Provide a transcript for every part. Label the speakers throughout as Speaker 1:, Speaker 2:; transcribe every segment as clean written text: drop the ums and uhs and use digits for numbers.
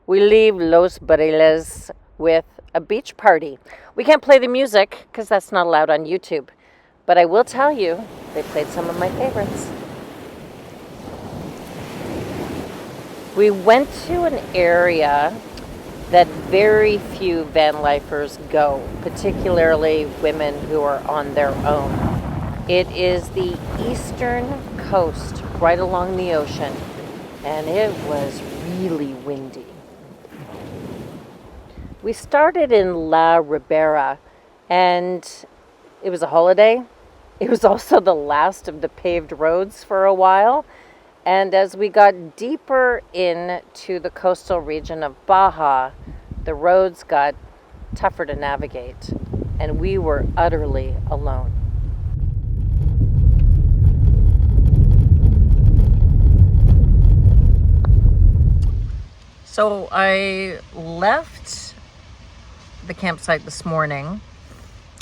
Speaker 1: We leave Los Barriles with a beach party. We can't play the music because that's not allowed on YouTube. But I will tell you, they played some of my favorites. We went to an area that very few van lifers go, particularly women who are on their own. It is the eastern coast, right along the ocean, and it was really windy. We started in La Ribera, and it was a holiday. It was also the last of the paved roads for a while. And as we got deeper into the coastal region of Baja, the roads got tougher to navigate, and we were utterly alone. So I left the campsite this morning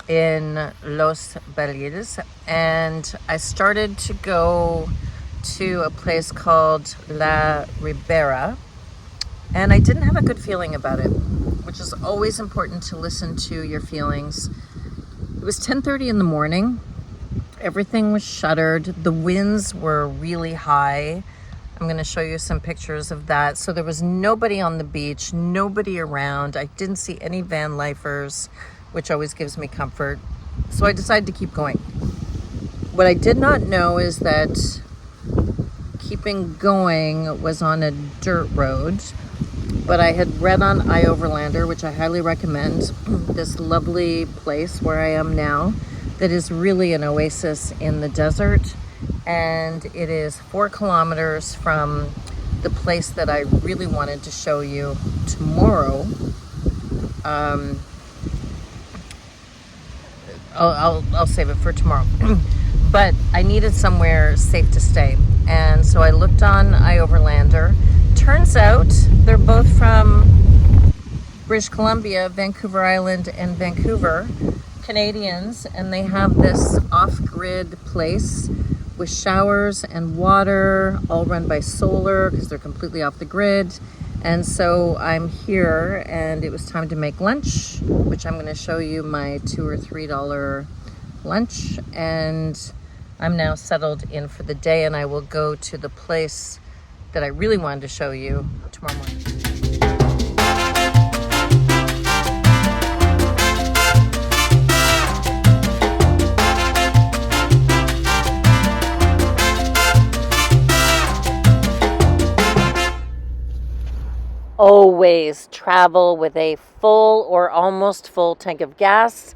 Speaker 1: in Los Barriles, and I started to go to a place called La Ribera, and I didn't have a good feeling about it, which is always important to listen to your feelings. It was 10:30 in the morning. Everything was shuttered. The winds were really high. I'm going to show you some pictures of that. So there was nobody on the beach, nobody around. I didn't see any van lifers, which always gives me comfort. So I decided to keep going. What I did not know is that keeping going was on a dirt road, but I had read on iOverlander, which I highly recommend, this lovely place where I am now that is really an oasis in the desert. And it is 4 kilometers from the place that I really wanted to show you tomorrow. I'll save it for tomorrow. But I needed somewhere safe to stay. And so I looked on iOverlander. Turns out they're both from British Columbia, Vancouver Island, and Vancouver, Canadians, and they have this off-grid place with showers and water, all run by solar because they're completely off the grid. And so I'm here, and it was time to make lunch, which I'm going to show you my $2 or $3 lunch. And I'm now settled in for the day, and I will go to the place that I really wanted to show you tomorrow morning. Always travel with a full or almost full tank of gas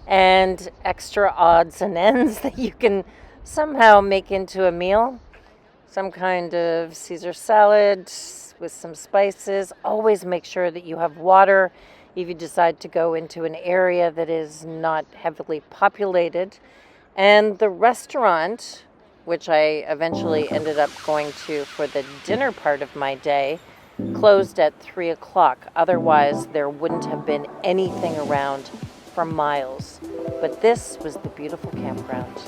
Speaker 1: and extra odds and ends that you can somehow make into a meal. Some kind of Caesar salad with some spices. Always make sure that you have water if you decide to go into an area that is not heavily populated. And the restaurant, which I eventually ended up going to for the dinner part of my day, closed at 3 o'clock. Otherwise, there wouldn't have been anything around for miles. But this was the beautiful campground.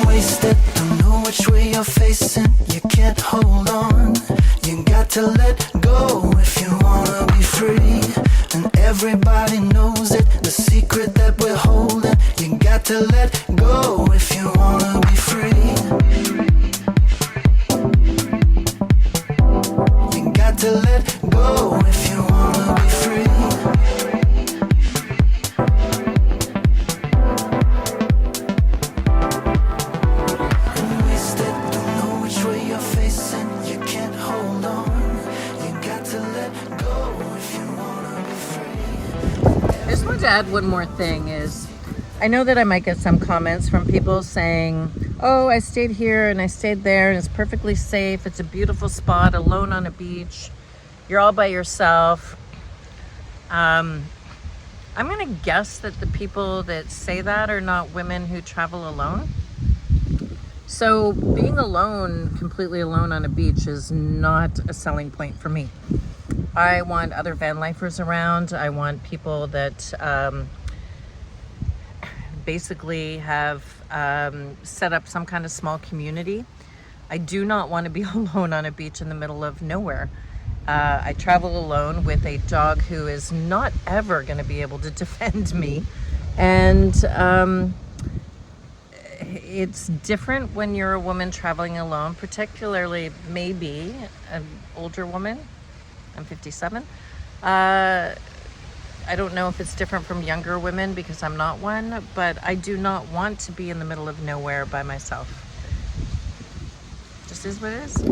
Speaker 2: Wasted, don't know which way you're facing. You can't hold on. You got to let go if you wanna be free. And everybody knows it, the secret that we're holding. You got to let go if you wanna be free. You got to let go if you wanna be free.
Speaker 1: I just wanted to add one more thing is, I know that I might get some comments from people saying, oh, I stayed here and I stayed there and it's perfectly safe. It's a beautiful spot, alone on a beach. You're all by yourself. I'm going to guess that the people that say that are not women who travel alone. So being alone, completely alone on a beach is not a selling point for me. I want other van lifers around. I want people that basically have set up some kind of small community. I do not want to be alone on a beach in the middle of nowhere. I travel alone with a dog who is not ever going to be able to defend me. And it's different when you're a woman traveling alone, particularly maybe an older woman. I'm 57. I don't know if it's different from younger women because I'm not one, but I do not want to be in the middle of nowhere by myself. Just is what it is.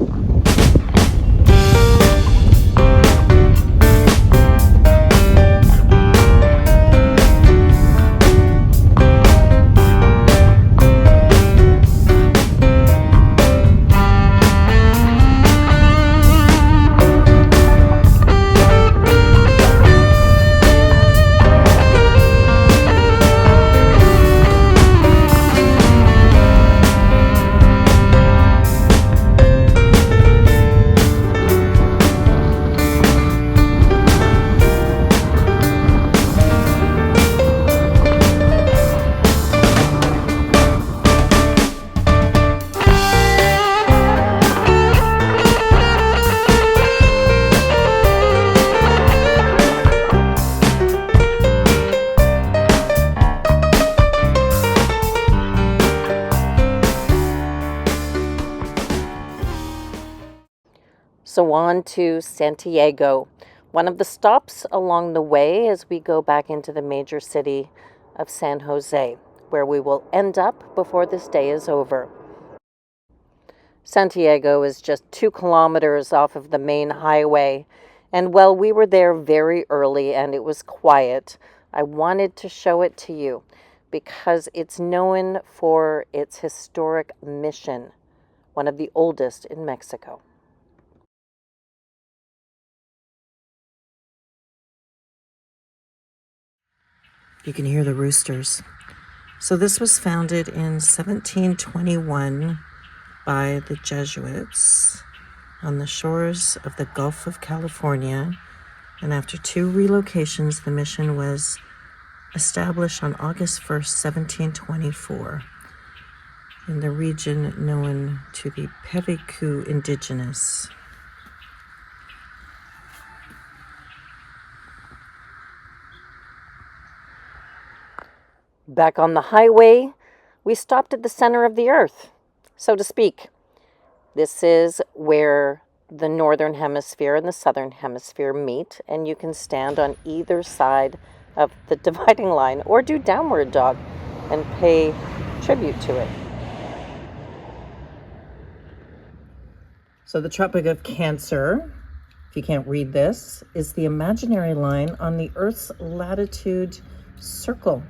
Speaker 1: So on to Santiago, one of the stops along the way as we go back into the major city of San Jose, where we will end up before this day is over. Santiago is just 2 kilometers off of the main highway, and while we were there very early and it was quiet, I wanted to show it to you because it's known for its historic mission, one of the oldest in Mexico. You can hear the roosters. So this was founded in 1721 by the Jesuits on the shores of the Gulf of California. And after 2 relocations, the mission was established on August 1st, 1724 in the region known to the Periku indigenous. Back on the highway, we stopped at the center of the earth, so to speak. This is where the northern hemisphere and the southern hemisphere meet, and you can stand on either side of the dividing line or do downward dog and pay tribute to it. So the Tropic of Cancer, if you can't read this, is the imaginary line on the Earth's latitude circle.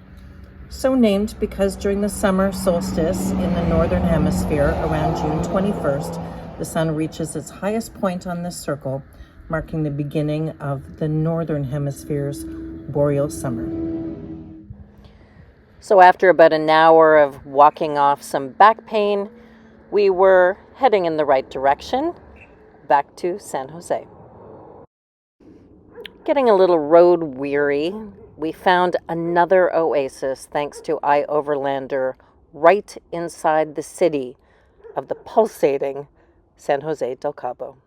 Speaker 1: So named because during the summer solstice in the northern hemisphere around June 21st, the sun reaches its highest point on this circle, marking the beginning of the northern hemisphere's boreal summer. So after about an hour of walking off some back pain, we were heading in the right direction, back to San Jose. Getting a little road weary, we found another oasis thanks to iOverlander right inside the city of the pulsating San Jose del Cabo.